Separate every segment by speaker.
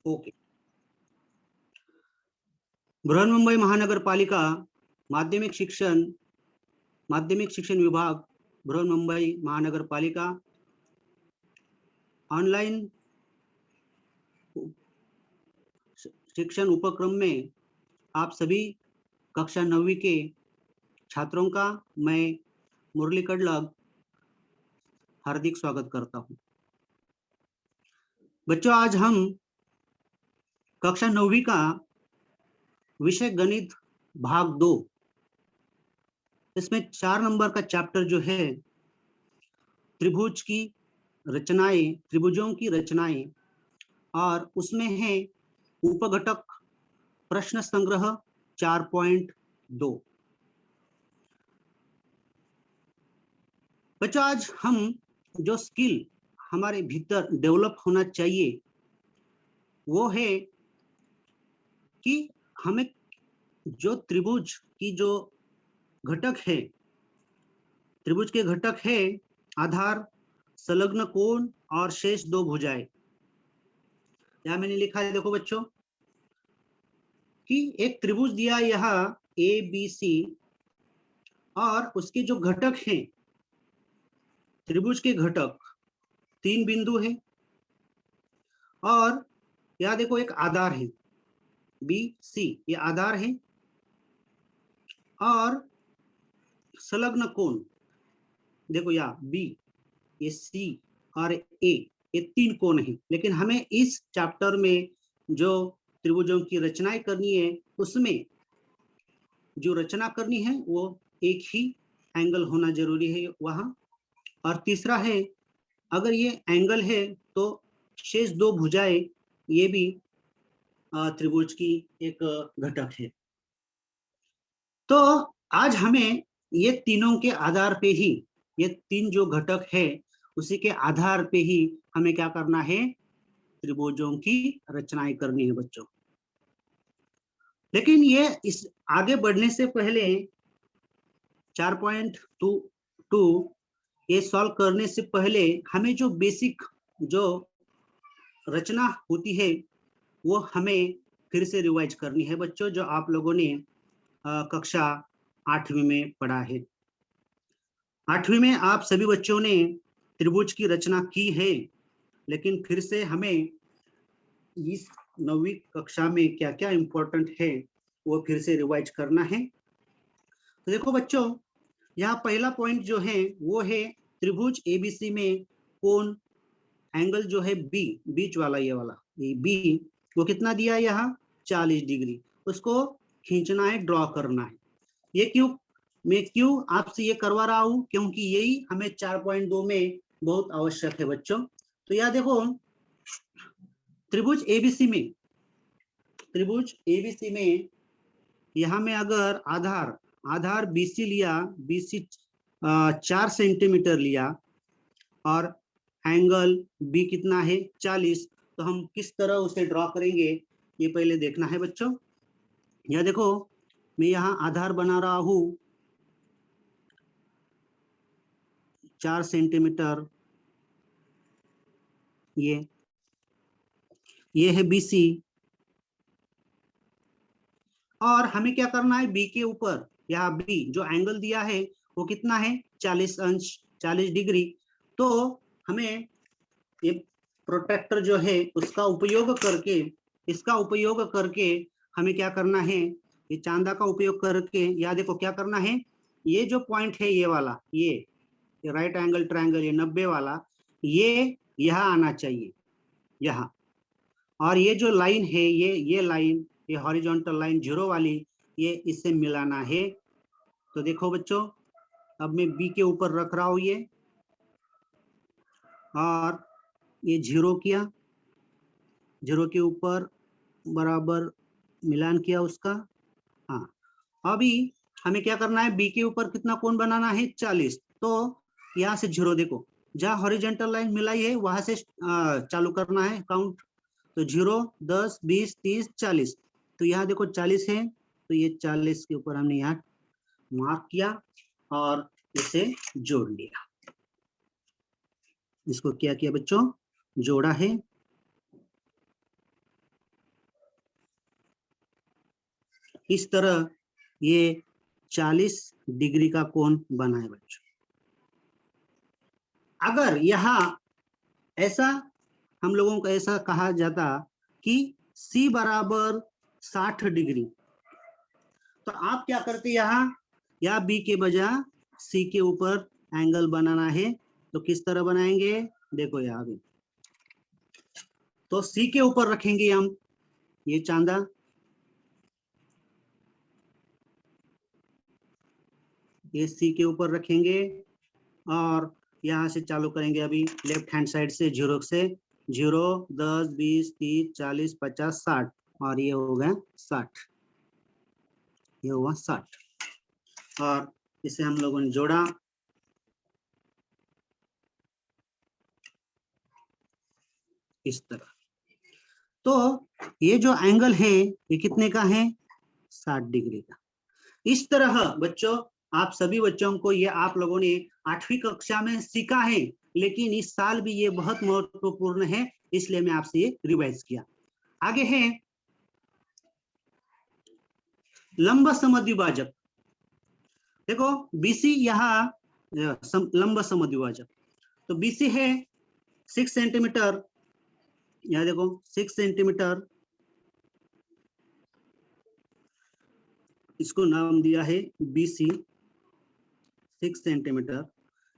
Speaker 1: Okay. Brihanmumbai महानगर पालिका माध्यमिक शिक्षण विभाग बृहन्मुंबई महानगर पालिका ऑनलाइन शिक्षण उपक्रम में आप सभी कक्षा 9वीं के छात्रों का मैं मुरली कडलग हार्दिक स्वागत करता हूं। बच्चों, आज हम कक्षा 9वीं का विषय गणित भाग 2, इसमें 4 नंबर का चैप्टर जो है त्रिभुजों की रचनाएं, और उसमें है उपघटक प्रश्न संग्रह 4.2। बच्चों, आज हम जो स्किल हमारे भीतर डेवलप होना चाहिए वो है कि हमें जो त्रिभुज की जो घटक है, त्रिभुज के घटक है आधार, संलग्न कोण और शेष 2 भुजाएं। यहां मैंने लिखा है, देखो बच्चों, कि एक त्रिभुज दिया यहाँ ABC और उसके जो घटक हैं, त्रिभुज के घटक 3 बिंदु है, और यहां देखो एक आधार है BC, ये आधार है, और संलग्न कोण देखो यहाँ B, ये C और A, ये 3 कोण है। लेकिन हमें इस चैप्टर में जो त्रिभुजों की रचनाएं करनी है, उसमें जो रचना करनी है वो एक ही एंगल होना जरूरी है वहां। और तीसरा है, अगर ये एंगल है तो शेष 2 भुजाएं ये भी त्रिभुज की एक घटक है। तो आज हमें ये तीनों के आधार पे ही, ये 3 जो घटक है उसी के आधार पे ही हमें क्या करना है, त्रिभुजों की रचनाएं करनी है बच्चों। लेकिन ये इस आगे बढ़ने से पहले 4.2 ये सॉल्व करने से पहले हमें जो बेसिक जो रचना होती है वो हमें फिर से रिवाइज करनी है बच्चों, जो आप लोगों ने कक्षा 8वीं में पढ़ा है। 8वीं में आप सभी बच्चों ने त्रिभुज की रचना की है, लेकिन फिर से हमें इस 9वीं कक्षा में क्या क्या इंपॉर्टेंट है वो फिर से रिवाइज करना है। तो देखो बच्चों, यहाँ पहला पॉइंट जो है वो है त्रिभुज ABC में कोण एंगल जो है B, बीच वाला ये वाला ये B, वो कितना दिया है यहाँ 40 डिग्री, उसको खींचना है, ड्रॉ करना है। ये मैं क्यों आपसे ये करवा रहा हूं, क्योंकि यही हमें 4.2 में बहुत आवश्यक है बच्चों। तो यह देखो, त्रिभुज ABC में यहाँ में अगर आधार BC लिया, BC 4 सेंटीमीटर लिया और एंगल B कितना है 40, तो हम किस तरह उसे ड्रॉ करेंगे ये पहले देखना है बच्चों। यह देखो, मैं यहाँ आधार बना रहा हूं 4 सेंटीमीटर, ये है BC, और हमें क्या करना है, B के ऊपर यहाँ B जो एंगल दिया है वो कितना है 40 अंश, 40 डिग्री। तो हमें ये प्रोट्रैक्टर जो है उसका इसका उपयोग करके हमें क्या करना है, ये चांदा का उपयोग करके, या देखो क्या करना है, ये जो पॉइंट है ये वाला, ये राइट एंगल ट्रायंगल, ये 90 वाला, ये यहाँ आना चाहिए यहाँ, और ये जो लाइन है ये लाइन, ये हॉरिजॉन्टल लाइन 0 वाली, ये इससे मिलाना है। तो देखो बच्चों, अब मैं B के ऊपर रख रहा हूं ये, और ये 0 किया, 0 के ऊपर बराबर मिलान किया उसका। हाँ, अभी हमें क्या करना है, B के ऊपर कितना कोण बनाना है 40। तो यहाँ से 0 देखो, जहाँ हॉरिजॉन्टल लाइन मिलाई है वहां से चालू करना है काउंट। तो 0, 10, 20, 30, 40, तो यहाँ देखो 40 है, तो ये 40 के ऊपर हमने यहाँ मार्क किया और इसे जोड़ लिया। इसको क्या किया बच्चों, जोड़ा है। इस तरह ये 40 डिग्री का कोण बना है बच्चों। अगर यहाँ ऐसा हम लोगों को ऐसा कहा जाता कि C बराबर 60 डिग्री, तो आप क्या करते यहाँ, या B के बजाय C के ऊपर एंगल बनाना है, तो किस तरह बनाएंगे, देखो यहाँ भी, तो C के ऊपर रखेंगे हम ये चांदा, ये C के ऊपर रखेंगे और यहाँ से चालू करेंगे अभी लेफ्ट हैंड साइड से, 0 से 0, 10, 20, 30, 40, 50, 60 और ये हो गया 60, ये हुआ 60 और इसे हम लोगों ने जोड़ा, इस तरह। तो ये जो एंगल है ये कितने का है, 60 डिग्री का। इस तरह बच्चों आप सभी बच्चों को ये आप लोगों ने 8वीं कक्षा में सीखा है, लेकिन इस साल भी ये बहुत महत्वपूर्ण है, इसलिए मैं आपसे ये रिवाइज किया। आगे है लंब समद्विभाजक। देखो BC यहाँ लंब समद्विभाजक, तो BC है 6 सेंटीमीटर, यहाँ देखो 6 सेंटीमीटर, इसको नाम दिया है BC 6 सेंटीमीटर।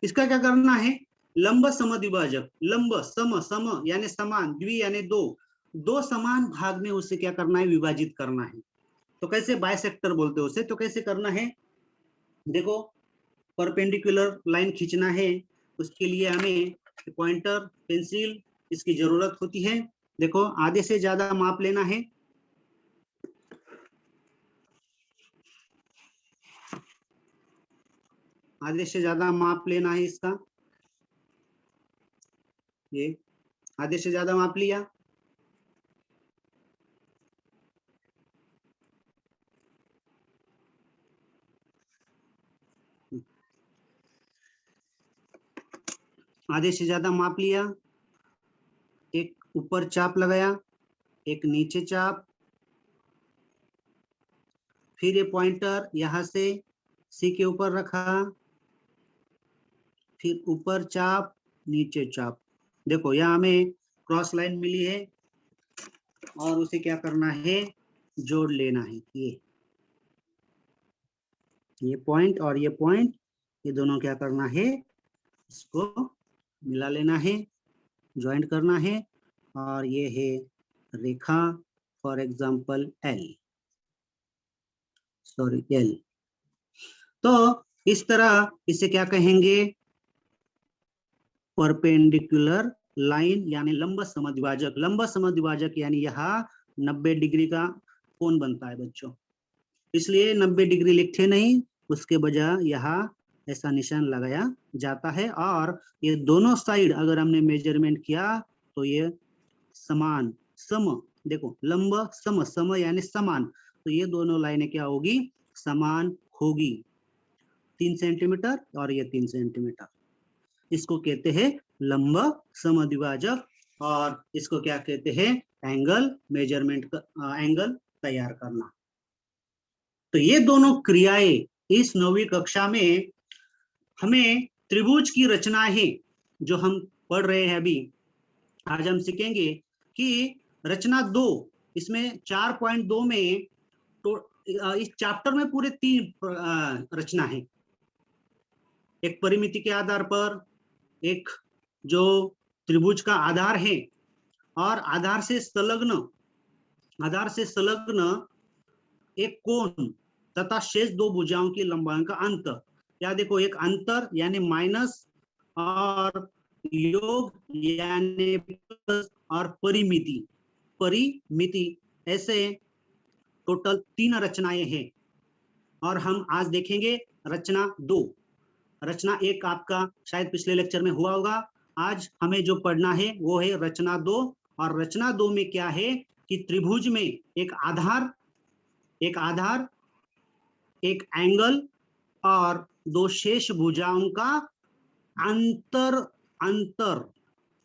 Speaker 1: इसका क्या करना है, लंब समद्विभाजक, लंब सम सम यानी समान, द्वि यानी दो समान भाग में उसे क्या करना है, विभाजित करना है। तो कैसे, बाइसेक्टर बोलते हैं उसे, तो कैसे करना है, देखो परपेंडिकुलर लाइन खींचना है, उसके लिए हमें पॉइंटर पेंसिल इसकी जरूरत होती है। देखो आधे से ज्यादा माप लेना है, आधे से ज्यादा माप लेना है इसका, ये आधे से ज्यादा माप लिया, आधे से ज्यादा माप लिया, एक ऊपर चाप लगाया, एक नीचे चाप, फिर ये पॉइंटर यहां से C के ऊपर रखा, फिर ऊपर चाप नीचे चाप। देखो यहाँ हमें क्रॉस लाइन मिली है और उसे क्या करना है, जोड़ लेना है। ये पॉइंट और ये पॉइंट, ये दोनों क्या करना है, इसको मिला लेना है, ज्वाइंट करना है, और ये है रेखा, for example L, sorry L। तो इस तरह इसे क्या कहेंगे, परपेंडिकुलर लाइन यानी लंब समद्विभाजक। लंब समद्विभाजक यानी यहाँ 90 डिग्री का कोण बनता है बच्चों, इसलिए 90 डिग्री लिखते नहीं, उसके बजाय यहाँ ऐसा निशान लगाया जाता है। और ये दोनों साइड अगर हमने मेजरमेंट किया तो ये समान, सम, देखो लंब सम, सम यानी समान, तो ये दोनों लाइनें क्या होगी, समान होगी, 3 सेंटीमीटर और ये 3 सेंटीमीटर। इसको कहते हैं लंब समद्विभाजक, और इसको क्या कहते हैं, एंगल मेजरमेंट, एंगल तैयार करना। तो ये दोनों क्रियाएं इस 9वीं कक्षा में हमें त्रिभुज की रचनाएं जो हम पढ़ रहे हैं अभी, आज हम सीखेंगे कि रचना 2, इसमें 4.2 में तो इस चैप्टर में पूरे 3 रचना है, एक परिमिति के आधार पर, एक जो त्रिभुज का आधार है, और आधार से संलग्न एक कोण तथा शेष 2 भुजाओं की लंबाई का अंतर। या देखो एक अंतर यानी माइनस, और योग यानी प्लस, और परिमिति, ऐसे टोटल 3 रचनाएं हैं। और हम आज देखेंगे रचना 2। रचना 1 आपका शायद पिछले लेक्चर में हुआ होगा, आज हमें जो पढ़ना है वो है रचना 2। और रचना 2 में क्या है कि त्रिभुज में एक आधार, एक एंगल और 2 शेष भुजाओं का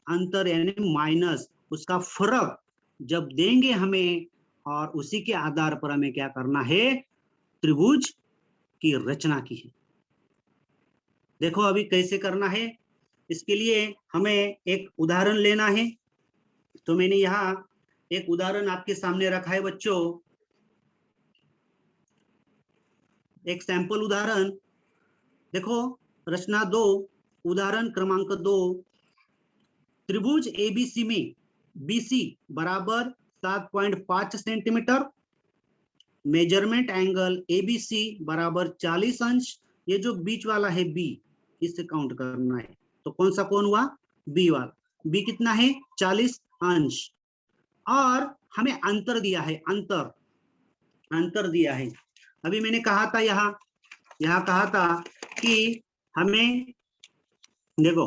Speaker 1: अंतर यानी माइनस, उसका फर्क जब देंगे हमें और उसी के आधार पर हमें क्या करना है, त्रिभुज की रचना की है। देखो अभी कैसे करना है, इसके लिए हमें एक उदाहरण लेना है। तो मैंने यहाँ एक उदाहरण आपके सामने रखा है बच्चों, एक सैंपल उदाहरण देखो। रचना 2, उदाहरण क्रमांक 2, त्रिभुज एबीसी में बीसी बराबर 7.5 सेंटीमीटर, मेजरमेंट एंगल एबीसी बराबर 40 अंश। ये जो बीच वाला है बी, इससे काउंट करना है। तो कौन सा कोण हुआ, बी वाला। बी कितना है, 40 अंश। और हमें अंतर दिया है, अंतर दिया है। अभी मैंने कहा था यहाँ कहा था कि हमें देखो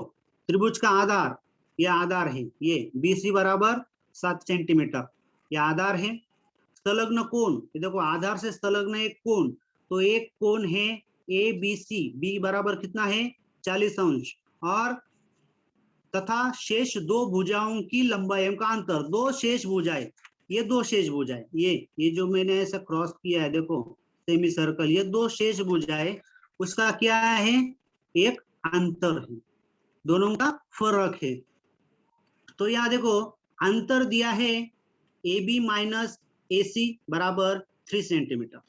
Speaker 1: त्रिभुज का आधार, यह आधार है, ये बीसी बराबर 7 सेंटीमीटर, यह आधार है। संलग्न कोण, देखो आधार से संलग्न एक कोण, तो एक कोण है ए बी सी, बी बराबर कितना है, 40 अंश। और तथा शेष दो भुजाओं की लंबाई का अंतर, दो शेष भुजाएं, ये दो शेष भुजाएं, ये जो मैंने ऐसा क्रॉस किया है देखो सेमी सर्कल, ये दो शेष भुजाएं, उसका क्या है, एक अंतर है, दोनों का फर्क है। तो यहाँ देखो अंतर दिया है ए बी माइनस ए सी बराबर 3 सेंटीमीटर,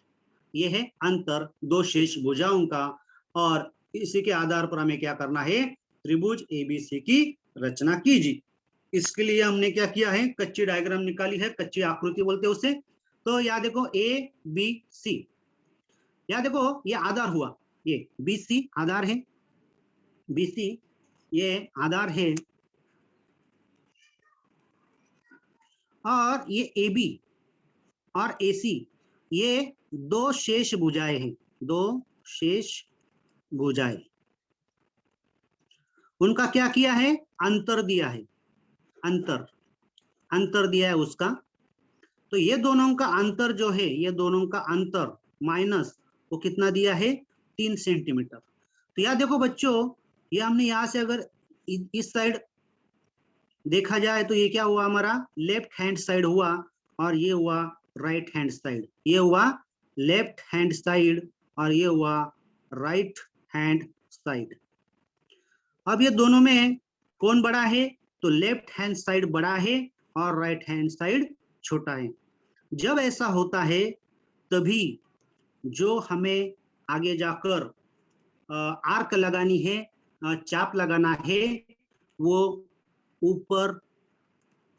Speaker 1: ये है अंतर दो शेष भुजाओं का। और इसी के आधार पर हमें क्या करना है, त्रिभुज एबीसी की रचना कीजिए। इसके लिए हमने क्या किया है, कच्ची डायग्राम निकाली है, कच्ची आकृति बोलते हैं उसे। तो यहाँ देखो ए बी सी, यहाँ देखो ये आधार हुआ, ये बी सी आधार है, बी सी ये आधार है, और ये ए बी और ए सी ये दो शेष भुजाएं हैं, दो शेष भुजाएं, उनका क्या किया है, अंतर दिया है, अंतर दिया है उसका। तो ये दोनों का अंतर जो है, ये दोनों का अंतर माइनस वो कितना दिया है, 3 सेंटीमीटर। तो यार देखो बच्चों, ये हमने यहां से अगर इस साइड देखा जाए तो ये क्या हुआ, हमारा लेफ्ट हैंड साइड हुआ, और ये हुआ राइट हैंड साइड, ये हुआ लेफ्ट हैंड साइड और ये हुआ राइट हैंड साइड। अब ये दोनों में कौन बड़ा है, तो लेफ्ट हैंड साइड बड़ा है और राइट हैंड साइड छोटा है। जब ऐसा होता है तभी जो हमें आगे जाकर आर्क लगानी है, चाप लगाना है, वो ऊपर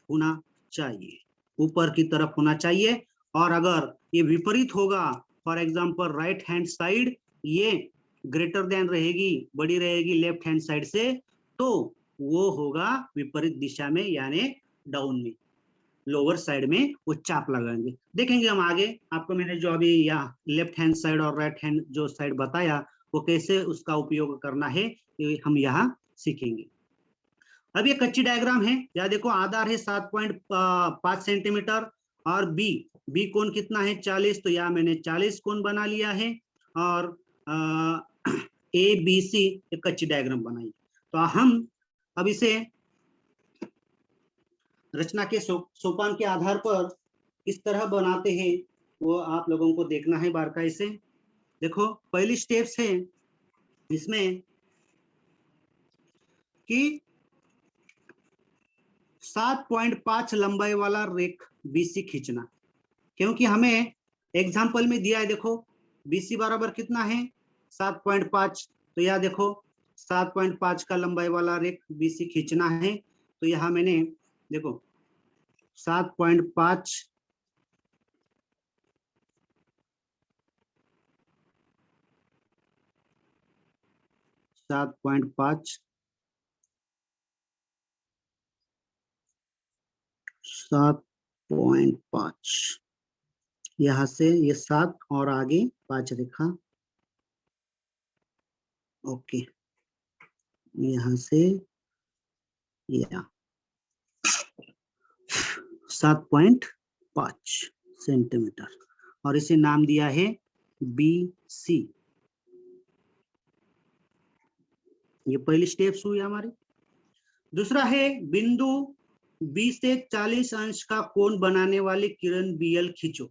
Speaker 1: होना चाहिए, ऊपर की तरफ होना चाहिए। और अगर ये विपरीत होगा, for example right hand side ये ग्रेटर देन रहेगी, बड़ी रहेगी लेफ्ट हैंड साइड से, तो वो होगा विपरीत दिशा में, यानी डाउन में, लोअर साइड में वो चाप लगाएंगे। देखेंगे हम आगे, आपको मैंने जो अभी यहाँ लेफ्ट हैंड साइड और राइट हैंड जो साइड बताया, वो कैसे उसका उपयोग करना है, ये हम यहाँ सीखेंगे। अब ये कच्ची डायग्राम है, यहाँ देखो आधार है 7.5 सेंटीमीटर, और बी कोण कितना है, 40, तो यहाँ मैंने 40 कोण बना लिया है। और ए बी सी एक कच्ची डायग्राम बनाई। तो हम अब इसे रचना के सोपान के आधार पर किस तरह बनाते हैं, वो आप लोगों को देखना है बारकाई से। देखो पहली स्टेप्स है इसमें कि 7.5 लंबाई वाला रेख बीसी खींचना, क्योंकि हमें एग्जाम्पल में दिया है, देखो बीसी बराबर कितना है, 7.5। तो यह देखो 7.5 का लंबाई वाला रेख बीसी खींचना है। तो यहाँ मैंने देखो 7.5 7.5 7.5 यहाँ से ये 7 और आगे 5 रेखा, ओके, यहाँ से या 7.5 सेंटीमीटर, और इसे नाम दिया है बी सी। ये पहली स्टेप्स हुई हमारी। दूसरा है बिंदु बी से 40 अंश का कोण बनाने वाले किरण बीएल खींचो।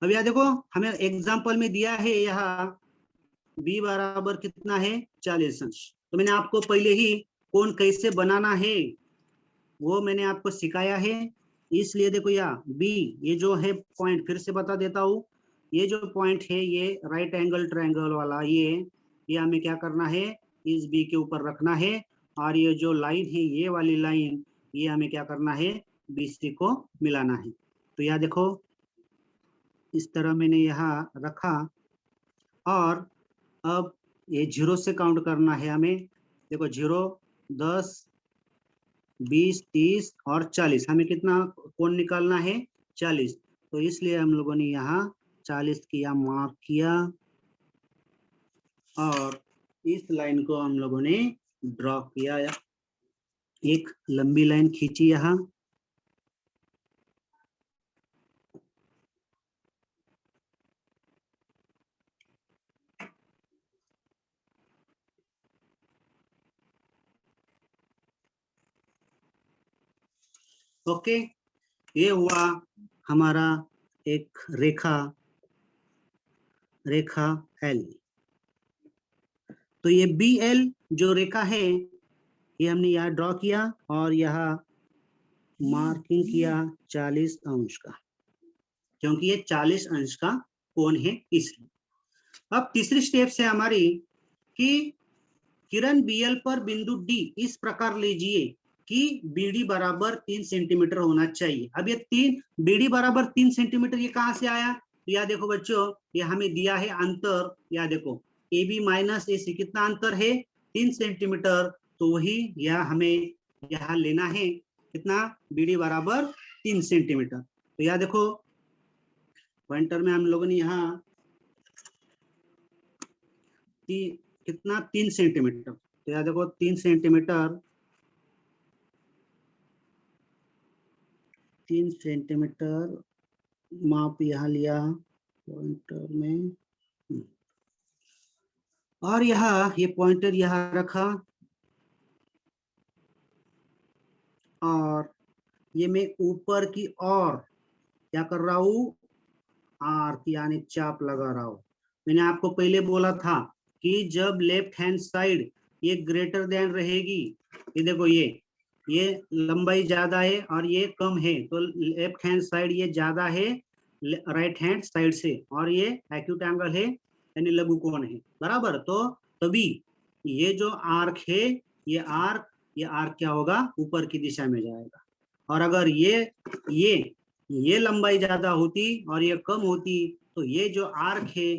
Speaker 1: अब यह देखो हमें एग्जाम्पल में दिया है यहाँ बी बराबर कितना है 40 अंश। तो मैंने आपको पहले ही कोण कैसे बनाना है वो मैंने आपको सिखाया है। इसलिए देखो यहाँ बी ये जो है पॉइंट फिर से बता देता हूँ, ये जो पॉइंट है ये राइट एंगल ट्रायंगल वाला ये हमें क्या करना है इस बी के ऊपर रखना है। और ये जो लाइन है ये वाली लाइन ये हमें क्या करना है बीसी को मिलाना है। तो यहाँ देखो इस तरह मैंने यहाँ रखा और अब ये 0 से काउंट करना है हमें। देखो 0, 10, 20, 30 और 40, हमें कितना कोण निकालना है 40। तो इसलिए हम लोगों ने यहाँ 40 किया मार्क किया और इस लाइन को हम लोगों ने ड्रॉ किया, एक लंबी लाइन खींची यहाँ। ओके, ये हुआ हमारा एक रेखा एल। तो ये बी एल जो रेखा है ये हमने यहाँ ड्रॉ किया और यहाँ मार्किंग किया 40 अंश का, क्योंकि ये 40 अंश का कोण है इसलिए। अब तीसरी स्टेप से हमारी कि किरण बीएल पर बिंदु डी इस प्रकार लीजिए कि बीडी बराबर 3 सेंटीमीटर होना चाहिए। अब ये बीडी बराबर 3 सेंटीमीटर ये कहां से आया? या देखो बच्चों ये हमें दिया है अंतर, या देखो ए बी माइनस ए सी कितना अंतर है 3 सेंटीमीटर। तो वही यह हमें यहाँ लेना है कितना बीडी बराबर 3 सेंटीमीटर। तो यह देखो पॉइंटर में हम लोगों ने यहाँ कितना 3 सेंटीमीटर। तो यह देखो 3 सेंटीमीटर, 3 सेंटीमीटर माप यहाँ लिया पॉइंटर में और यहाँ ये पॉइंटर यहाँ रखा और ये मैं ऊपर की ओर क्या कर रहा हूँ आर्क यानी चाप लगा रहा हूँ। मैंने आपको पहले बोला था कि जब लेफ्ट हैंड साइड ये ग्रेटर देन रहेगी, ये देखो ये लंबाई ज्यादा है और ये कम है, तो लेफ्ट हैंड साइड ये ज्यादा है राइट हैंड साइड से, और ये एक्यूट एंगल है यानी लघु कोण है बराबर। तो तभी ये जो आर्क है ये आर्क क्या होगा ऊपर की दिशा में जाएगा। और अगर ये लंबाई ज्यादा होती और ये कम होती तो ये जो आर्क है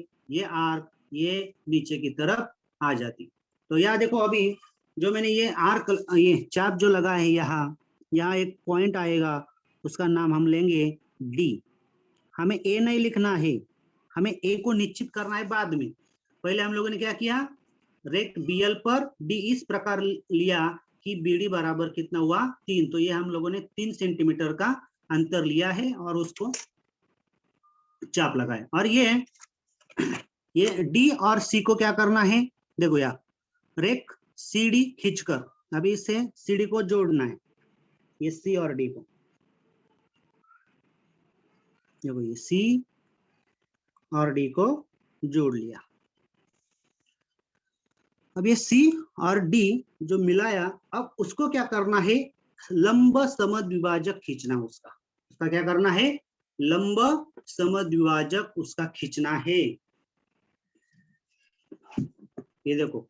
Speaker 1: ये नीचे की तरफ आ जाती। तो यहाँ देखो अभी जो मैंने ये चाप जो लगा है यहाँ एक पॉइंट आएगा, उसका नाम हम लेंगे डी। हमें ए नहीं लिखना है, हमें ए को निश्चित करना है बाद में। पहले हम लोगों ने क्या किया रेक्ट बीएल पर डी इस प्रकार लिया कि बीडी बराबर कितना हुआ 3। तो ये हम लोगों ने 3 सेंटीमीटर का अंतर लिया है और उसको चाप लगाया। और ये डी और सी को क्या करना है देखो यार रेक सीडी खींचकर अभी इसे सीडी को जोड़ना है, ये सी और डी को देखो ये सी और डी को जोड़ लिया। अब ये सी और डी जो मिलाया अब उसको क्या करना है लंब समद्विभाजक खींचना, उसका क्या करना है लंब समद्विभाजक उसका खींचना है। ये देखो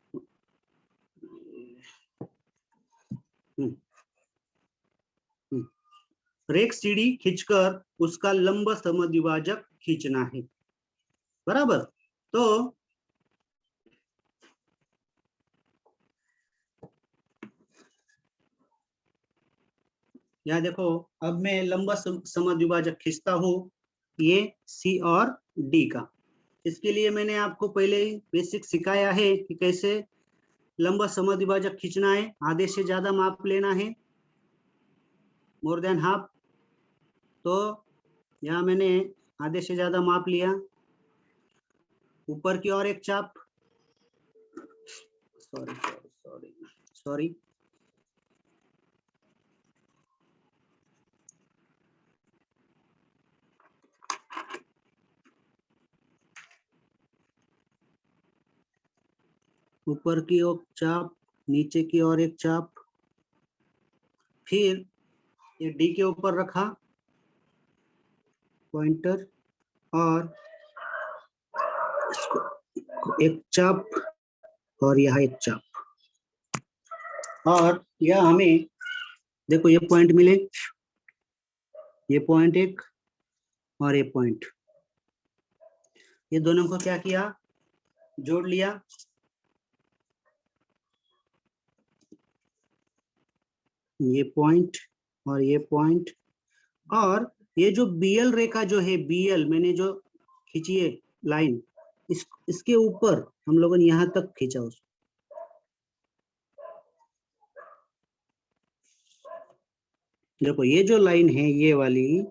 Speaker 1: रेख सीढ़ी खींचकर उसका लंब समद्विभाजक खींचना है बराबर। तो यहाँ देखो अब मैं लंबा समद्विभाजक खींचता हूँ ये सी और डी का। इसके लिए मैंने आपको पहले ही बेसिक सिखाया है कि कैसे लंबा समद्विभाजक खींचना है। आधे से ज्यादा माप लेना है मोर देन हाफ। तो यहाँ मैंने आधे से ज्यादा माप लिया, ऊपर की ओर एक चाप सॉरी ऊपर की ओर चाप, नीचे की ओर एक चाप, फिर ये डी के ऊपर रखा पॉइंटर और इसको एक चाप और यहाँ एक चाप, और यह हमें देखो ये पॉइंट मिले, ये पॉइंट एक और ये पॉइंट, ये दोनों को क्या किया, जोड़ लिया। ये पॉइंट और ये पॉइंट, और ये जो बीएल रेखा जो है, बीएल मैंने जो खींची है लाइन, इसके ऊपर हम लोगों ने यहां तक खींचा उसको। देखो ये जो लाइन है ये वाली,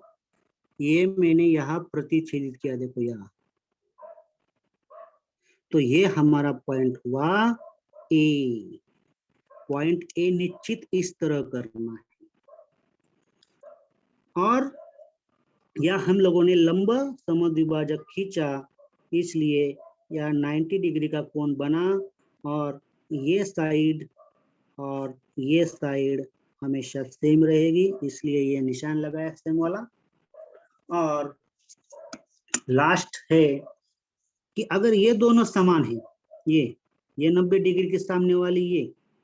Speaker 1: ये मैंने यहाँ प्रतिच्छेदित किया, देखो यहाँ, तो ये हमारा पॉइंट हुआ ए। पॉइंट ए निश्चित इस तरह करना है, और यह हम लोगों ने लंबा समद्विभाजक खींचा, इसलिए यह 90 डिग्री का कोण बना, और ये साइड और ये साइड हमेशा सेम रहेगी, इसलिए ये निशान लगाया सेम वाला। और लास्ट है कि अगर ये दोनों समान है, ये 90 डिग्री के सामने वाली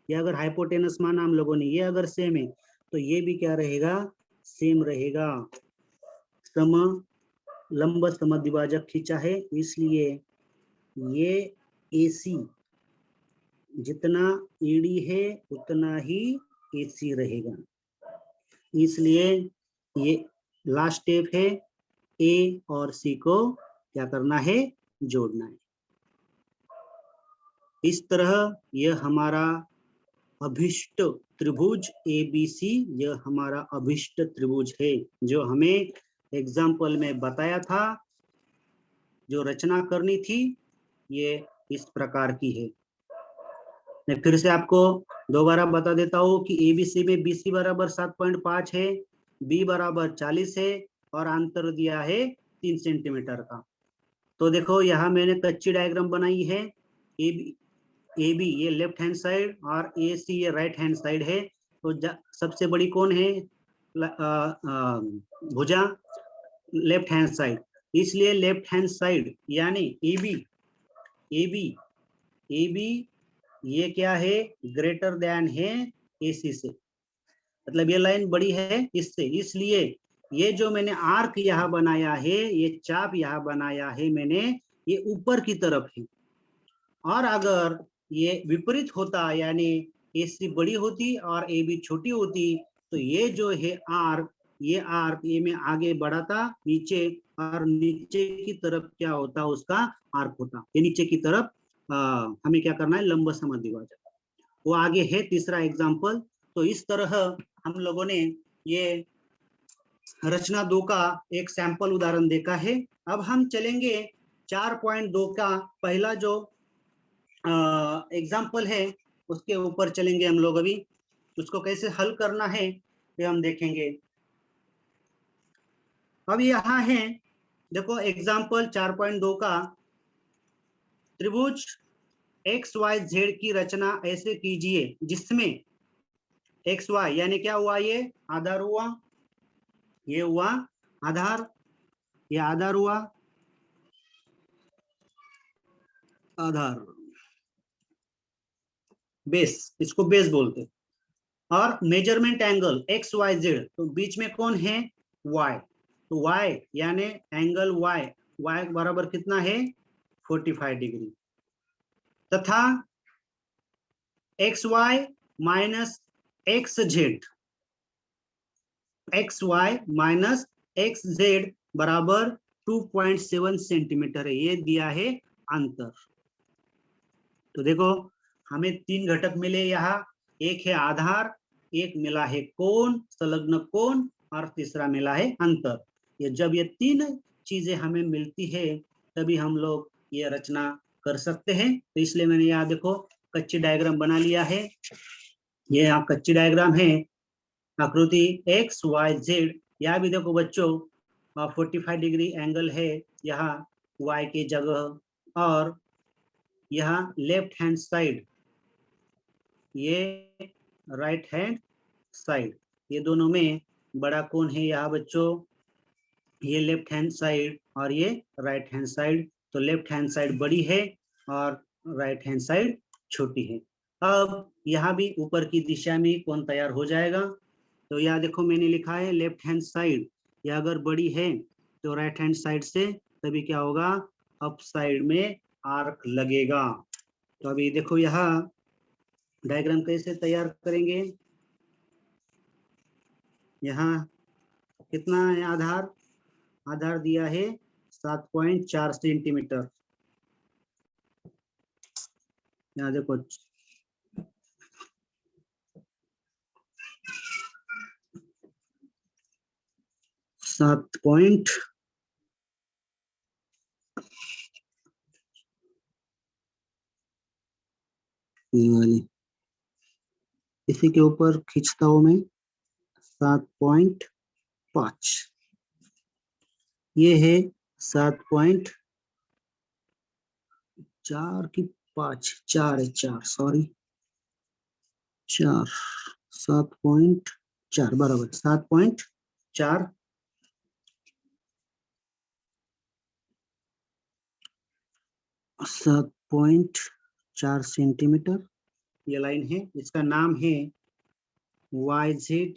Speaker 1: ये अगर हाइपोटेनस माना हम लोगों ने, ये अगर सेम है तो ये भी क्या रहेगा, सेम रहेगा। लंब समद्विभाजक खींचा है, इसलिए ये AC जितना ED है उतना ही AC रहेगा, इसलिए ये लास्ट स्टेप है, A और C को क्या करना है, जोड़ना है। इस तरह यह हमारा अभिष्ट त्रिभुज ABC, यह हमारा अभिष्ट त्रिभुज है, जो हमें एग्जाम्पल में बताया था। जो रचना करनी थी ये इस प्रकार की है। मैं फिर से आपको दोबारा बता देता हूँ कि ABC में BC बराबर 7.5 है, B बराबर 40 है, और अंतर दिया है 3 सेंटीमीटर का। तो देखो यहाँ मैंने कच्ची डायग्राम बनाई है। AB ये लेफ्ट हैंड साइड और AC ये राइट हैंड साइड है। तो सबसे बड़ी कौन है, भुजा लेफ्ट हैंड साइड, इसलिए लेफ्ट हैंड साइड यानी AB ये क्या है, ग्रेटर देन है AC से, मतलब ये लाइन बड़ी है इससे, इसलिए ये जो मैंने आर्क यहाँ बनाया है, ये चाप यहाँ बनाया है मैंने, ये ऊपर की तरफ है। और अगर ये विपरीत होता, यानी AC बड़ी होती और AB छोटी होती, तो ये जो है आर्क, ये मैं आगे बढ़ाता नीचे, और नीचे की तरफ क्या होता, उसका आर्क होता। ये नीचे की तरफ हमें क्या करना है, लंब समद्विभाजक, वो आगे है तीसरा एग्जाम्पल। तो इस तरह हम लोगों ने ये रचना 2 का एक सैंपल उदाहरण देखा है। अब हम चलेंगे 4.2 का पहला जो एग्जाम्पल है उसके ऊपर चलेंगे हम लोग। अभी उसको कैसे हल करना है ये हम देखेंगे। अब यहाँ है देखो एग्जाम्पल 4.2 का, त्रिभुज XYZ की रचना ऐसे कीजिए जिसमें XY यानी क्या हुआ, ये आधार हुआ, ये हुआ आधार, ये आधार हुआ, आधार बेस, इसको बेस बोलते। और मेजरमेंट एंगल XYZ, तो बीच में कौन है, Y, तो Y यानी एंगल Y बराबर कितना है, 45 डिग्री, तथा XY माइनस XZ बराबर 2.7 सेंटीमीटर है, ये दिया है अंतर। तो देखो हमें 3 घटक मिले यहाँ, एक है आधार, एक मिला है कोण, संलग्न कोण, और तीसरा मिला है अंतर। ये जब ये 3 चीजें हमें मिलती है तभी हम लोग ये रचना कर सकते हैं। तो इसलिए मैंने यहाँ देखो कच्ची डायग्राम बना लिया है। ये यहाँ कच्ची डायग्राम है, आकृति XYZ। यहाँ भी देखो बच्चों 45 डिग्री एंगल है यहाँ Y की जगह, और यहाँ लेफ्ट हैंड साइड, ये राइट हैंड साइड, ये दोनों में बड़ा कौन है यहाँ बच्चों? ये लेफ्ट हैंड साइड और ये राइट हैंड साइड। तो लेफ्ट हैंड साइड बड़ी है और राइट हैंड साइड छोटी है। अब यहाँ भी ऊपर की दिशा में कौन तैयार हो जाएगा? तो यहाँ देखो मैंने लिखा है लेफ्ट हैंड साइड, यह अगर बड़ी है तो राइट हैंड साइड से तभी क्या होगा? अप साइड में आर्क लगेगा। तो अभी देखो यहाँ डायग्राम कैसे तैयार करेंगे। यहाँ कितना है आधार? आधार दिया है 7.4 सेंटीमीटर। यहाँ देखो 7. इसी के ऊपर खींचता हूं मैं 7.5। ये है 7.4 की 5, 4 है, 4 सॉरी 4, 7.4 बराबर 7.4 7.4 सेंटीमीटर ये लाइन है। इसका नाम है YZ।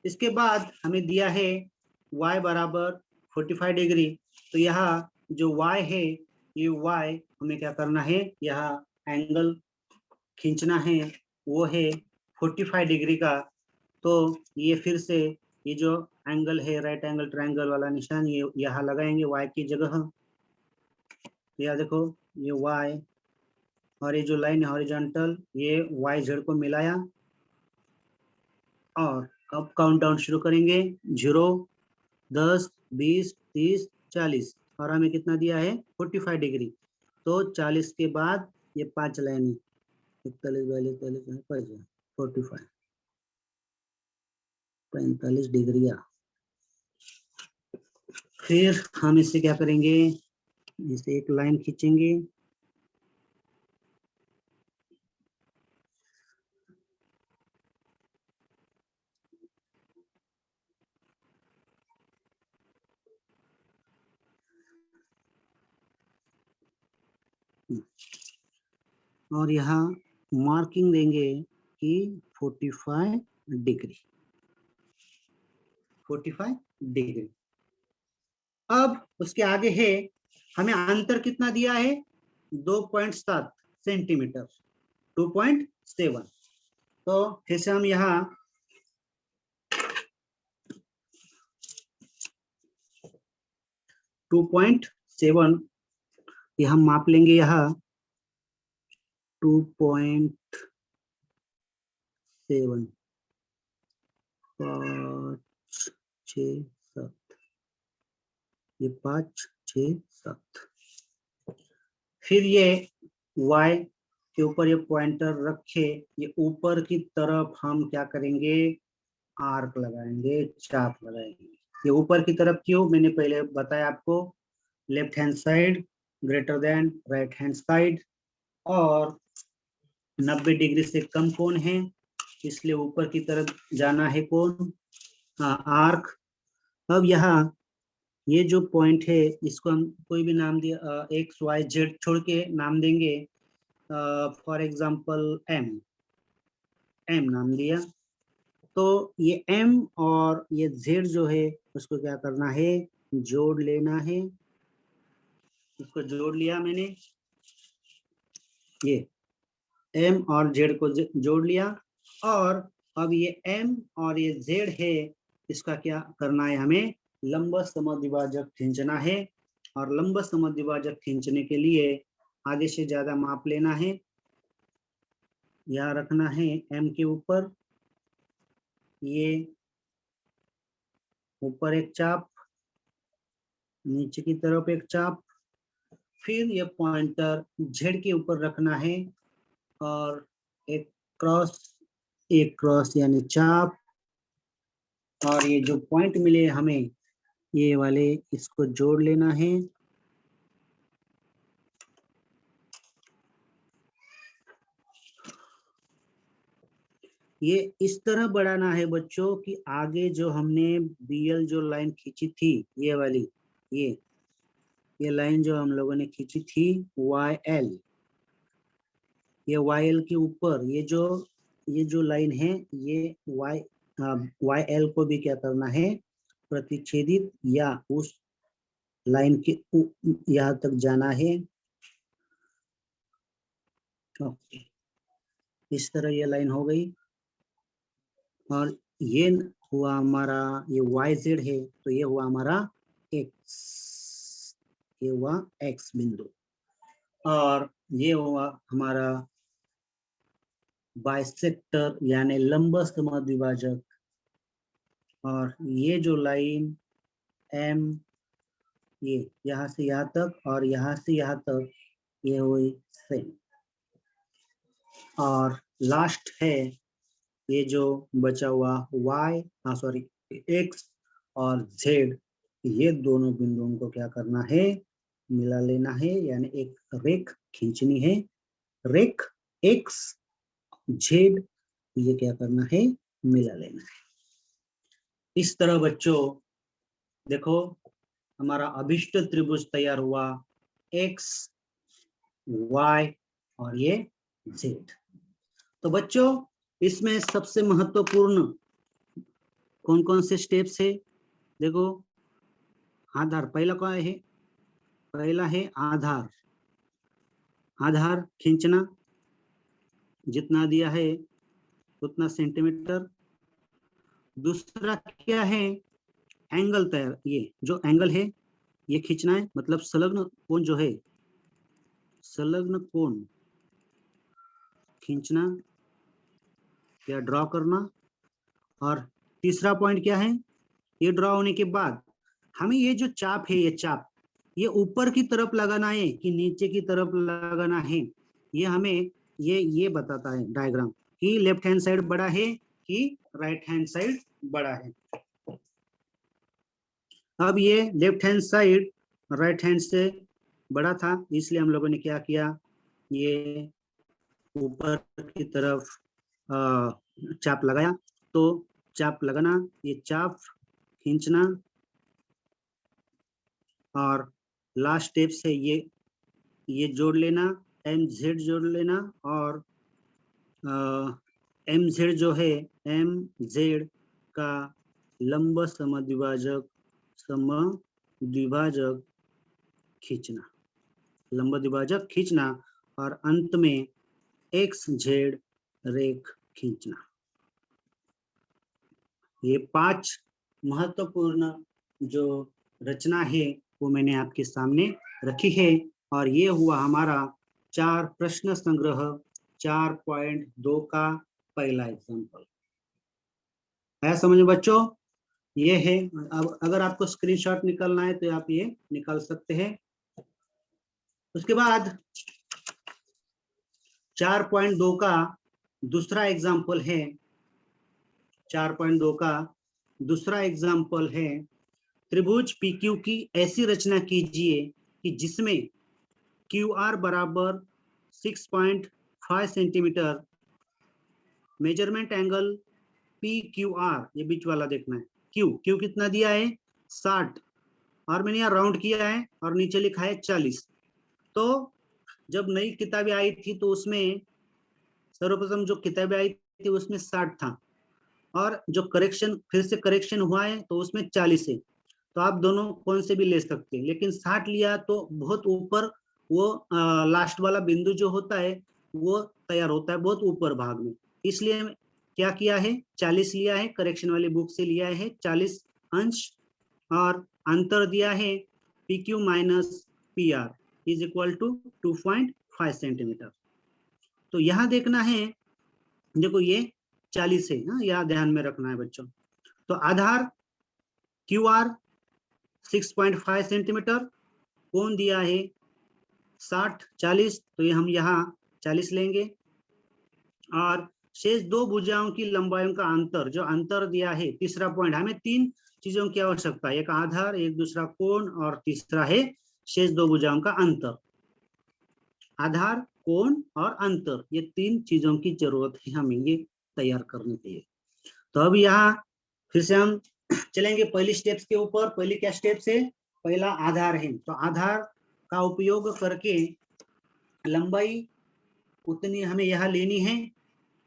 Speaker 1: इसके बाद हमें दिया है y बराबर 45 डिग्री। तो यहाँ जो y है, ये y हमें क्या करना है? यहाँ एंगल खींचना है, वो है 45 डिग्री का। तो ये फिर से ये जो एंगल है राइट एंगल ट्रायंगल वाला निशान, ये यहाँ लगाएंगे y की जगह। यह देखो ये y और ये जो लाइन है हॉरिजॉन्टल, ये YZ को मिलाया और अब काउंटडाउन शुरू करेंगे। 0, 10, 20, 30, 40 और हमें कितना दिया है? 45 डिग्री। तो 40 के बाद ये 5 लाइन 41, 42, 45, 45 डिग्री। फिर हम इससे क्या करेंगे? इसे एक लाइन खींचेंगे। और यहाँ मार्किंग देंगे कि 45 डिग्री, 45 डिग्री। अब उसके आगे है, हमें अंतर कितना दिया है? 2.7 सेंटीमीटर, 2.7। तो फिर से हम यहाँ 2.7 ये हम माप लेंगे। यहाँ 2.7 5, 6, 7, ये 5, 6, 7। फिर ये y के ऊपर ये पॉइंटर रखे, ये ऊपर की तरफ हम क्या करेंगे? आर्क लगाएंगे, चाप लगाएंगे। ये ऊपर की तरफ क्यों? मैंने पहले बताया आपको, left hand side greater than right hand side और 90 डिग्री से कम कौन है, इसलिए ऊपर की तरफ जाना है कौन? आर्क। अब यहाँ ये जो पॉइंट है इसको हम कोई भी नाम दिया, XYZ छोड़ के नाम देंगे। फॉर एग्जाम्पल M नाम दिया। तो ये M और ये Z जो है उसको क्या करना है? जोड़ लेना है। इसको जोड़ लिया मैंने, ये M और Z को जोड़ लिया। और अब ये M और ये Z है, इसका क्या करना है? हमें लंब समद्विभाजक खींचना है। और लंब समद्विभाजक खींचने के लिए आधे से ज्यादा माप लेना है। यहाँ रखना है M के ऊपर, ये ऊपर एक चाप, नीचे की तरफ एक चाप। फिर ये पॉइंटर Z के ऊपर रखना है और एक क्रॉस यानी चाप। और ये जो पॉइंट मिले हमें ये वाले, इसको जोड़ लेना है। ये इस तरह बढ़ाना है बच्चों कि आगे जो हमने BL जो लाइन खींची थी, ये वाली, ये लाइन जो हम लोगों ने खींची थी YL, ये YL के ऊपर ये जो लाइन है, ये YL को भी क्या करना है, प्रतिच्छेदित या उस लाइन के यहाँ तक जाना है। ओके, इस तरह ये लाइन हो गई, और ये हुआ हमारा, ये YZ है, तो ये हुआ हमारा X, ये हुआ X बिंदु, और ये हुआ हमारा बाइसेक्टर यानी लंब समद्विभाजक, और ये जो लाइन M, ये यहाँ से यहाँ तक और यहाँ से यहाँ तक, ये हुई सेम। और लास्ट है ये जो बचा हुआ X और Z, ये दोनों बिंदुओं को क्या करना है, मिला लेना है, यानी एक रेख खींचनी है, रेख X Z, ये क्या करना है, मिला लेना है। इस तरह बच्चों देखो हमारा अभिष्ट त्रिभुज तैयार हुआ, X Y और ये Z। तो बच्चों इसमें सबसे महत्वपूर्ण कौन कौन से स्टेप्स है, देखो आधार पहला क्या है, पहला है आधार, आधार खींचना, जितना दिया है उतना सेंटीमीटर। दूसरा क्या है, एंगल तैयार, ये जो एंगल है ये खींचना है, मतलब संलग्न कोण जो है, संलग्न कोण खींचना या ड्रॉ करना। और तीसरा पॉइंट क्या है, ये ड्रॉ होने के बाद हमें ये जो चाप है, ये चाप ये ऊपर की तरफ लगाना है कि नीचे की तरफ लगाना है, ये हमें ये बताता है डायग्राम, कि लेफ्ट हैंड साइड बड़ा है कि राइट हैंड साइड बड़ा है। अब ये left hand side right hand से बड़ा था, इसलिए हम लोगों ने क्या किया, ये ऊपर की तरफ चाप लगाया। तो चाप लगाना, ये चाप खींचना, और लास्ट स्टेप से ये जोड़ लेना, MZ जोड़ लेना, और MZ जो है, MZ का लंब समद्विभाजक खींचना, लंब द्विभाजक खींचना, और अंत में XZ रेख खींचना। ये 5 महत्वपूर्ण जो रचना है वो मैंने आपके सामने रखी है, और ये हुआ हमारा 4 प्रश्न संग्रह 4.2 का पहला एग्जाम्पल है। समझ बच्चों, ये है। अब अगर आपको स्क्रीनशॉट निकालना है तो आप ये निकाल सकते हैं। उसके बाद 4.2 का दूसरा एग्जाम्पल है, 4.2 का दूसरा एग्जाम्पल है, त्रिभुज PQ की ऐसी रचना कीजिए कि जिसमें QR बराबर 6.5 सेंटीमीटर, मेजरमेंट एंगल PQR, ये बीच वाला देखना है, Q कितना दिया है 60, और मैंने यहाँ राउंड किया है और नीचे लिखा है 40। तो जब नई किताबें आई थी तो उसमें सर्वप्रथम जो किताबें आई थी उसमें 60 था, और जो करेक्शन फिर से करेक्शन हुआ है तो उसमें 40 है। तो आप दोनों कौन से भी ले सकते हैं, लेकिन 60 लिया तो बहुत ऊपर वो लास्ट वाला बिंदु जो होता है वो तैयार होता है बहुत ऊपर भाग में, इसलिए क्या किया है 40 लिया है, करेक्शन वाली बुक से लिया है 40 अंश, और अंतर दिया है PQ minus PR is equal to 2.5 centimetre. तो यहाँ देखना है, देखो ये 40 है, यह ध्यान में रखना है बच्चों। तो आधार QR 6.5 सेंटीमीटर, कोण दिया है 60 40, तो ये हम यहाँ 40 लेंगे, और शेष दो भुजाओं की लंबाइयों का अंतर, जो अंतर दिया है, तीसरा पॉइंट, हमें 3 चीजों की आवश्यकता है, एक आधार, एक दूसरा कोण, और तीसरा है शेष दो भुजाओं का अंतर। आधार, कोण और अंतर, ये 3 चीजों की जरूरत है हमें, ये तैयार करनी चाहिए। तो अब यहाँ फिर से हम चलेंगे पहली स्टेप्स के ऊपर। पहली क्या स्टेप्स है? पहला आधार है, तो आधार का उपयोग करके लंबाई उतनी हमें यहाँ लेनी है।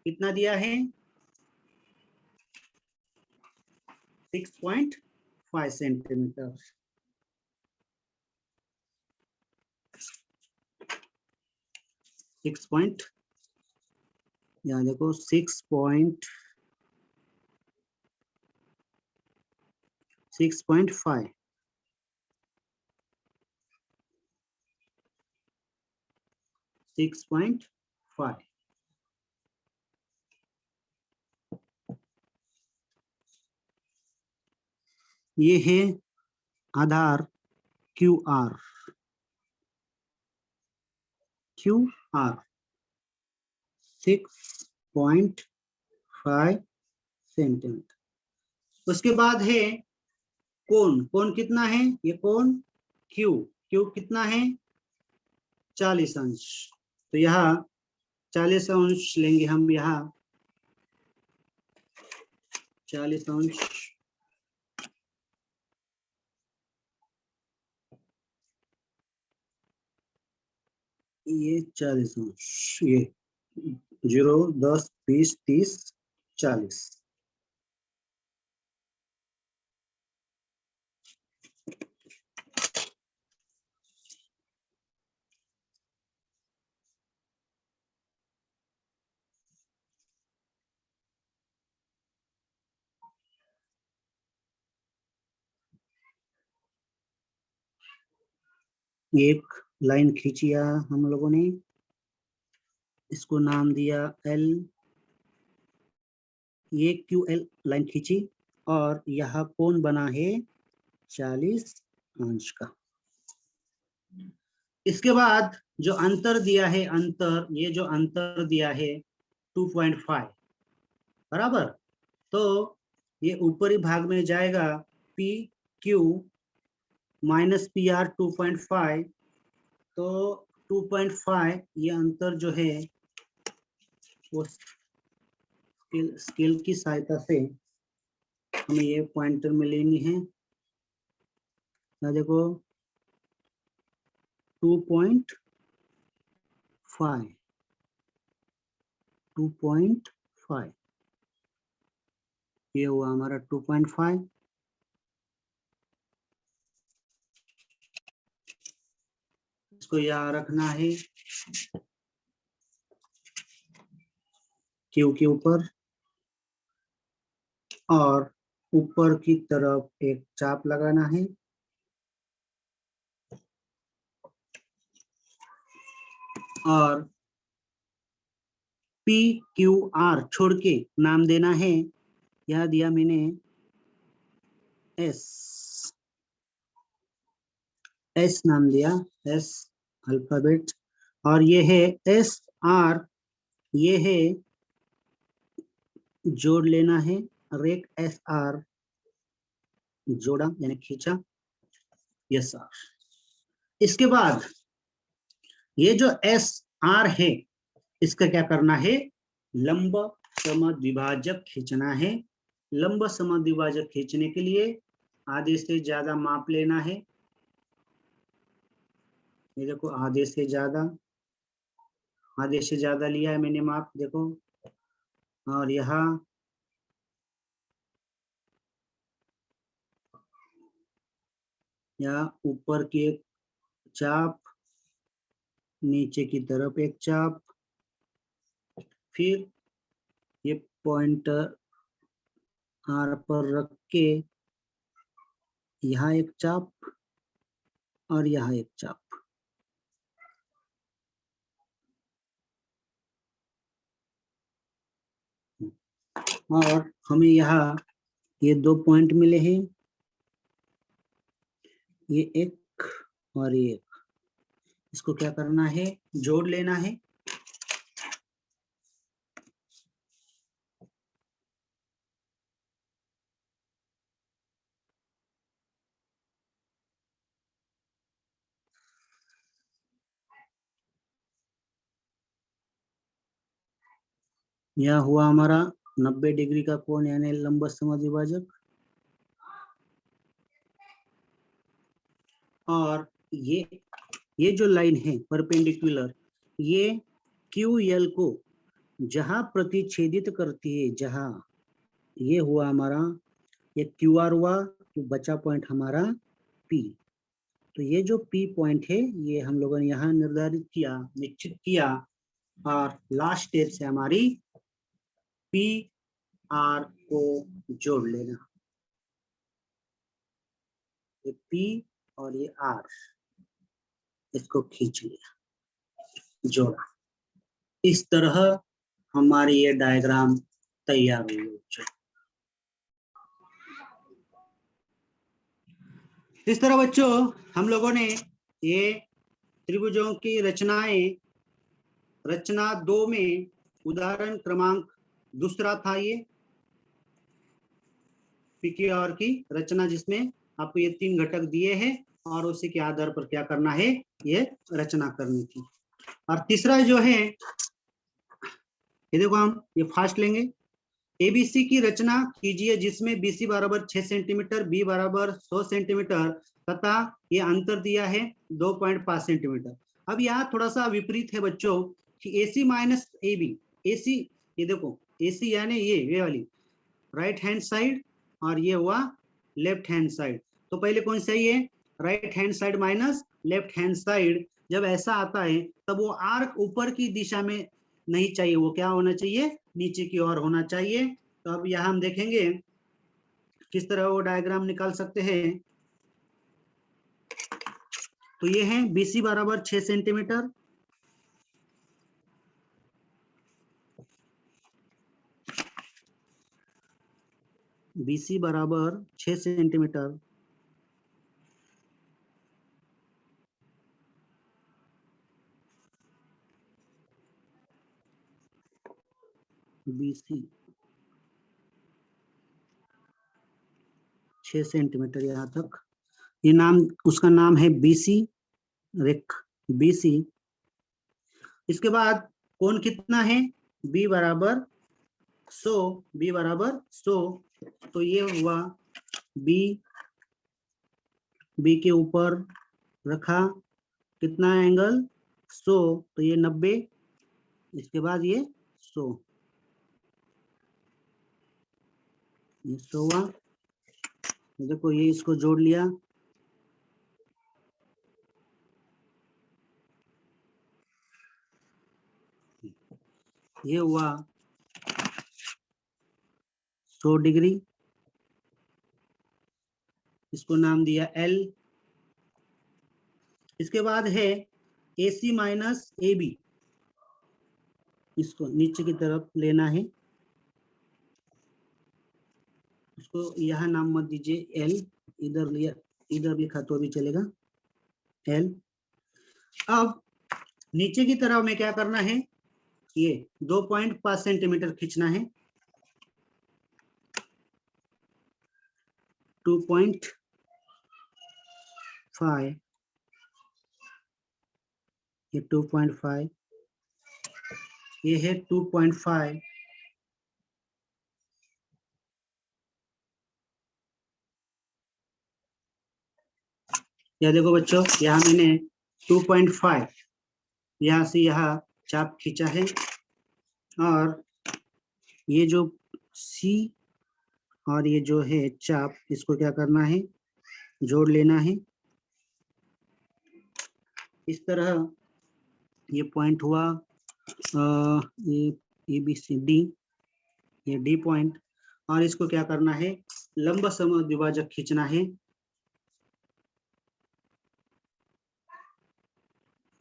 Speaker 1: कितना दिया है? 6.5 सेंटीमीटर। यहाँ देखो 6.5 6.5 ये है आधार QR 6.5 सेंटीमीटर। उसके बाद है कोण। कोण कितना है? ये कोण Q कितना है? 40 अंश। तो यहाँ 40 अंश लेंगे हम, यहाँ 40 अंश, ये 40 अंश, ये 0, 10, 20, 30, 40। एक लाइन खींचिया हम लोगों ने, इसको नाम दिया L। ये QL लाइन खींची और यहाँ कोण बना है 40 अंश का। इसके बाद जो अंतर दिया है, अंतर, ये जो अंतर दिया है 2.5 बराबर, तो ये ऊपरी भाग में जाएगा PQ माइनस PR 2.5। तो 2.5 ये अंतर जो है वो स्केल की सहायता से हमें ये पॉइंटर में लेनी है। ना देखो 2.5 ये हुआ हमारा 2.5। इसको याद रखना है क्यू के ऊपर, और ऊपर की तरफ एक चाप लगाना है। और PQR छोड़ के नाम देना है, यह दिया मैंने S नाम दिया, S अल्फाबेट। और ये है SR, ये है जोड़ लेना है, रेक SR जोड़ा यानी खींचा, SR। इसके बाद ये जो SR है इसका क्या करना है? लंब समद्विभाजक खींचना है। लंब समद्विभाजक खींचने के लिए आधे से ज्यादा माप लेना है। ये देखो आधे से ज्यादा लिया है मैंने माप, देखो। और यहाँ ऊपर की एक चाप, नीचे की तरफ एक चाप, फिर ये पॉइंटर आर पर रख के यहाँ एक चाप और यहाँ एक चाप। और हमें यहाँ ये 2 पॉइंट मिले हैं, ये एक और ये एक। इसको क्या करना है? जोड़ लेना है। यह हुआ हमारा 90 डिग्री का कोण यानी लंब समद्विभाजक। और ये जो लाइन है परपेंडिकुलर, ये QL को जहां प्रतिच्छेदित करती है, जहां ये हुआ हमारा, ये QR हुआ, तो बचा पॉइंट हमारा P। तो ये जो P पॉइंट है ये हम लोगों ने यहाँ निर्धारित किया, निश्चित किया। और लास्ट स्टेप से हमारी PR को जोड़ लेना। ये P और ये R, इसको खींच लिया, जोड़ा। इस तरह हमारी ये डायग्राम तैयार हुई बच्चों। इस तरह बच्चों हम लोगों ने ये त्रिभुजों की रचनाएं, रचना 2 में उदाहरण क्रमांक दूसरा था ये PQR की रचना, जिसमें आपको ये 3 घटक दिए हैं और उसी के आधार पर क्या करना है, ये रचना करनी थी। और तीसरा जो है, ये देखो हम ये फास्ट लेंगे। ABC की रचना कीजिए जिसमें BC बराबर 6 सेंटीमीटर, B बराबर 100 सेंटीमीटर तथा ये अंतर दिया है 2.5 सेंटीमीटर। अब यहाँ थोड़ा सा विपरीत है बच्चों कि AC माइनस AB, AC ये देखो AC यानी ये वाली राइट हैंड साइड और ये हुआ लेफ्ट हैंड साइड। तो पहले कौन सही है, right hand side minus left hand side. जब ऐसा आता है तब वो आर्क ऊपर की दिशा में नहीं चाहिए, वो क्या होना चाहिए, नीचे की ओर होना चाहिए। तो अब यहाँ हम देखेंगे किस तरह वो डायग्राम निकाल सकते हैं। तो ये है BC बराबर 6 सेंटीमीटर, BC बराबर 6 सेंटीमीटर, BC 6 सेंटीमीटर यहाँ तक। ये नाम, उसका नाम है BC रेख, BC। इसके बाद कोण कितना है, B बराबर 100, B बराबर 100। तो ये हुआ B के ऊपर रखा कितना एंगल, 100, तो ये 90, इसके बाद ये 100, ये 100 देखो ये इसको जोड़ लिया, ये हुआ 100 डिग्री, इसको नाम दिया L। इसके बाद है AC माइनस AB, इसको नीचे की तरफ लेना है, इसको यहाँ नाम मत दीजिए L, इधर लिया, इधर लिखा तो भी चलेगा L। अब नीचे की तरफ में क्या करना है, ये 2.5 सेंटीमीटर खींचना है, 2.5, ये 2.5, ये है 2.5। यह देखो बच्चों, यहाँ मैंने 2.5 यहाँ से यहाँ चाप खींचा है, और ये जो C और ये जो है चाप, इसको क्या करना है, जोड़ लेना है। इस तरह ये पॉइंट हुआ, ये ABCD, ये D पॉइंट, और इसको क्या करना है, लंब समद्विभाजक खींचना है,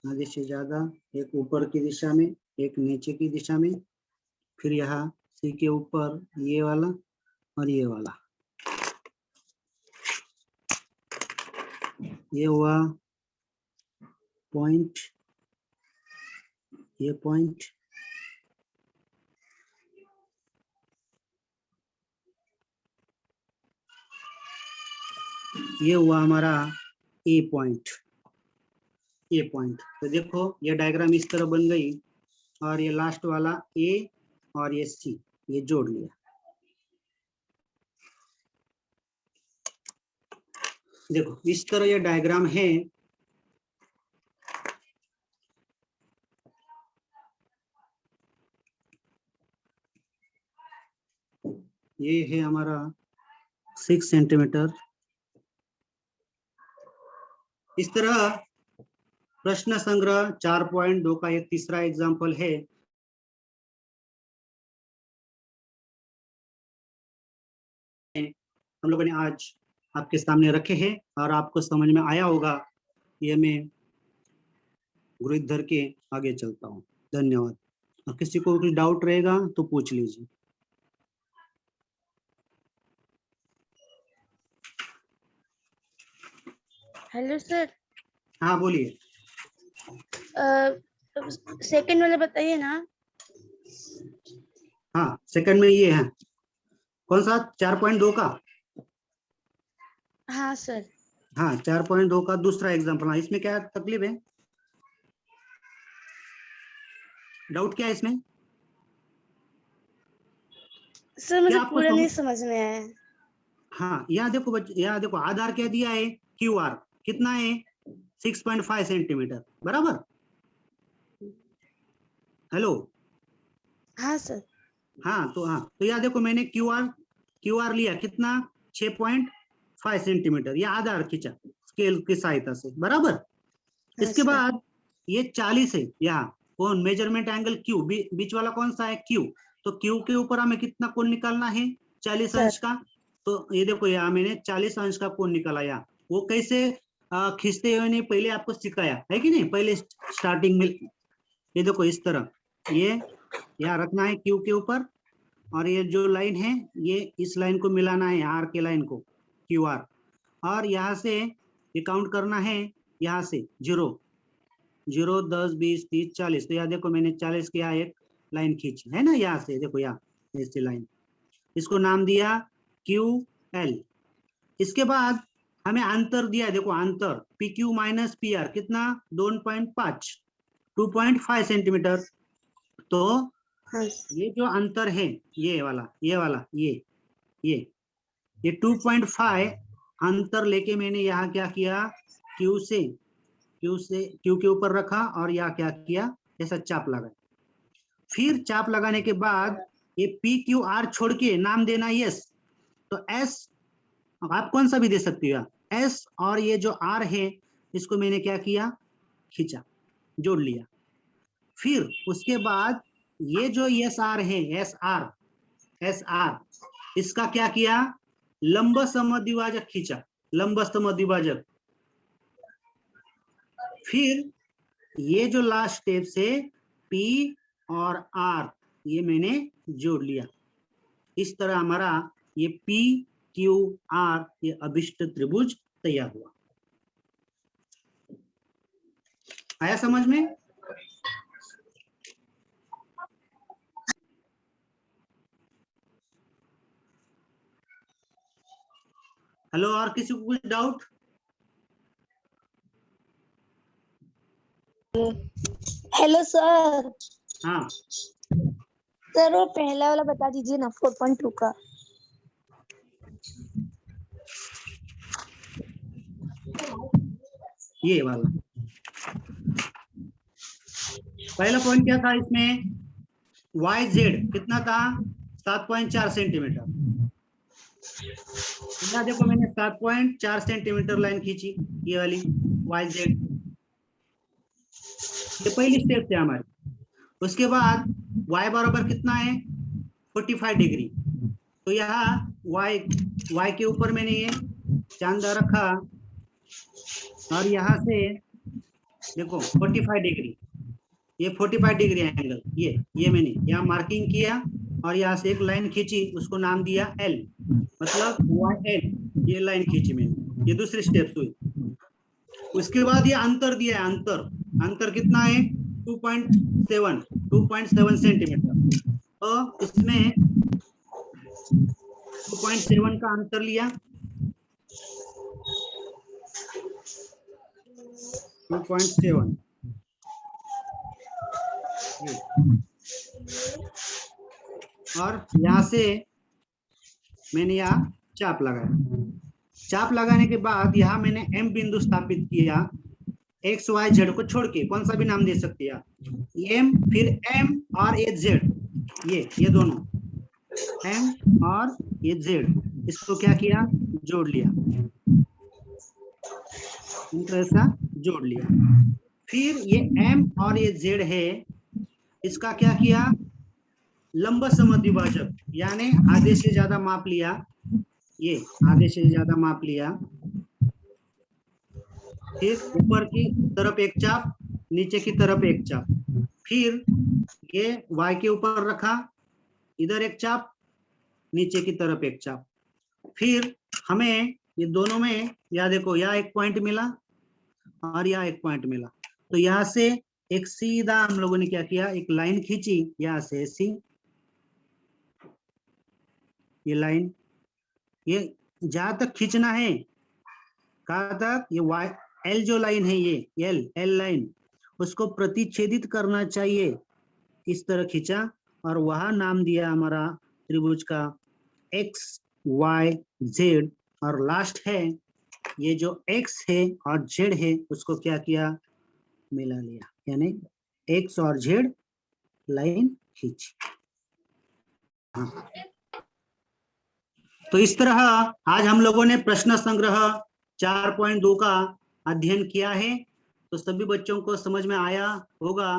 Speaker 1: आधे से ज्यादा, एक ऊपर की दिशा में, एक नीचे की दिशा में, फिर यहाँ C के ऊपर ये वाला और ये वाला, ये हुआ पॉइंट, ये पॉइंट, ये हुआ हमारा A पॉइंट, A पॉइंट। तो देखो ये डायग्राम इस तरह बन गई, और ये लास्ट वाला A और ये C, ये जोड़ लिया। देखो इस तरह ये डायग्राम है। ये है हमारा 6 सेंटीमीटर। इस तरह प्रश्न संग्रह 4.2 का एक तीसरा एग्जाम्पल है। हम लोगों ने आज आपके सामने रखे हैं और आपको समझ में आया होगा। ये मैं गृहित धर के आगे चलता हूँ। धन्यवाद। और किसी को कुछ डाउट रहेगा तो पूछ लीजिए।
Speaker 2: Hello sir.
Speaker 1: हाँ बोलिए।
Speaker 2: सेकंड वाला बताइए ना।
Speaker 1: हाँ सेकंड में ये है। कौन सा? 4.2 का?
Speaker 2: हाँ सर।
Speaker 1: हाँ 4.2 का दूसरा एग्जाम्पल। हाँ इसमें क्या तकलीफ है? डाउट क्या है इसमें?
Speaker 2: सर मुझे
Speaker 1: आपको
Speaker 2: पूरा नहीं समझ में आया।
Speaker 1: हाँ यहाँ देखो बच्चे, यहाँ देखो आधार क्या दिया है? QR कितना है? 6.5 सेंटीमीटर, बराबर। हेलो।
Speaker 2: हाँ सर।
Speaker 1: हाँ तो यहाँ देखो मैंने QR लिया कितना? 6.5 सेंटीमीटर। ये आधार खींचा स्केल की सहायता से, बराबर।
Speaker 2: हाँ
Speaker 1: इसके
Speaker 2: सर।
Speaker 1: बाद ये 40 है यहाँ। कौन? मेजरमेंट एंगल Q, बीच वाला कौन सा है? Q। तो Q के ऊपर हमें कितना कोण निकालना है? 40 अंश का। तो ये देखो यहाँ मैंने 40 अंश का कोण निकाला। यहाँ वो कैसे खींचते हुए ने पहले आपको सिखाया है कि नहीं, पहले स्टार्टिंग में। ये देखो इस तरह ये यहाँ रखना है Q के ऊपर, और ये जो लाइन है ये इस लाइन को मिलाना है, R के लाइन को, QR। और यहाँ से ये काउंट करना है, यहाँ से 0 0 10 20 30 40। तो यहाँ देखो मैंने 40 की यहाँ एक लाइन खींची है ना, यहाँ से देखो यहाँ ऐसी लाइन, इसको नाम दिया QL। इसके बाद हमें अंतर दिया, देखो अंतर PQ माइनस PR कितना? 2.5 2.5 सेंटीमीटर। तो ये जो अंतर है ये वाला ये 2.5 अंतर लेके मैंने यहाँ क्या किया? Q के ऊपर रखा और यहाँ क्या किया? ऐसा चाप लगा। फिर चाप लगाने के बाद ये PQR छोड़ के नाम देना S। तो S आप कौन सा भी दे सकती हो, S। और ये जो R है इसको मैंने क्या किया? खींचा, जोड़ लिया। फिर उसके बाद ये जो SR है, SR इसका क्या किया? लंब समद्विभाजक खींचा, लंब समद्विभाजक। फिर ये जो लास्ट स्टेप से P और R ये मैंने जोड़ लिया। इस तरह हमारा ये PQR ये अभिष्ट त्रिभुज तैयार हुआ। आया समझ में? हेलो, और किसी को कुछ डाउट?
Speaker 2: Hello sir.
Speaker 1: हाँ
Speaker 2: सर वो पहला वाला बता दीजिए ना, 4.2 का।
Speaker 1: ये वाला पहला पॉइंट क्या था इसमें? YZ कितना था? 7.4 सेंटीमीटर। यहाँ देखो मैंने 7.4 सेंटीमीटर लाइन खींची, ये वाली YZ। ये पहली स्टेप थे हमारी। उसके बाद Y बराबर कितना है? 45 डिग्री। तो यहाँ Y के ऊपर मैंने ये चांदा रखा और यहाँ से देखो 45 डिग्री, ये 45 डिग्री एंगल, ये मैंने यहाँ मार्किंग किया और यहाँ से एक लाइन खींची, उसको नाम दिया L, मतलब YL। ये लाइन खींची मैंने, ये दूसरी स्टेप हुई। उसके बाद ये अंतर दिया है, अंतर कितना है? 2.7 सेंटीमीटर। तो इसमें 2.7 का अंतर लिया, 2.7। और यहाँ से मैंने यहाँ चाप लगाया। चाप लगाने के बाद यहाँ मैंने एम बिंदु स्थापित किया, एक्स वाई जेड को छोड़ के, कौन सा भी नाम दे सकते हैं, एम फिर एम और ये जेड, ये दोनों एम और ये जेड, इसको क्या किया, जोड़ लिया, ऐसा जोड़ लिया। फिर ये एम और ये जेड है, इसका क्या किया, लंबा समद्विभाजक यानी आधे से ज्यादा माप लिया, ये आधे से ज्यादा माप लिया। फिर ऊपर की तरफ एक चाप, नीचे की तरफ एक चाप, फिर ये y के ऊपर रखा, इधर एक चाप, नीचे की तरफ एक चाप। फिर हमें ये दोनों में, या देखो यहाँ एक पॉइंट मिला और यहाँ एक पॉइंट मिला, तो यहाँ से एक सीधा हम लोगों ने क्या किया, एक लाइन खींची, यहाँ से ऐसी ये लाइन, ये जहां तक खींचना है, कहां तक, ये वाई एल जो लाइन है, ये एल लाइन, उसको प्रतिच्छेदित करना चाहिए, इस तरह खींचा और वहां नाम दिया हमारा त्रिभुज का एक्स वाई जेड, और लास्ट है ये जो एक्स है और जेड है उसको क्या किया, मिला लिया, यानी एक्स और जेड लाइन खींची। हाँ। तो इस तरह आज हम लोगों ने प्रश्न संग्रह 4.2 का अध्ययन किया है। तो सभी बच्चों को समझ में आया होगा,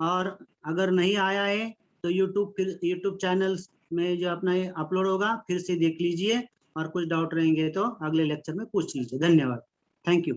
Speaker 1: और अगर नहीं आया है तो यूट्यूब चैनल में जो अपना अपलोड होगा फिर से देख लीजिए, और कुछ डाउट रहेंगे तो अगले लेक्चर में पूछ लीजिए। धन्यवाद, थैंक यू।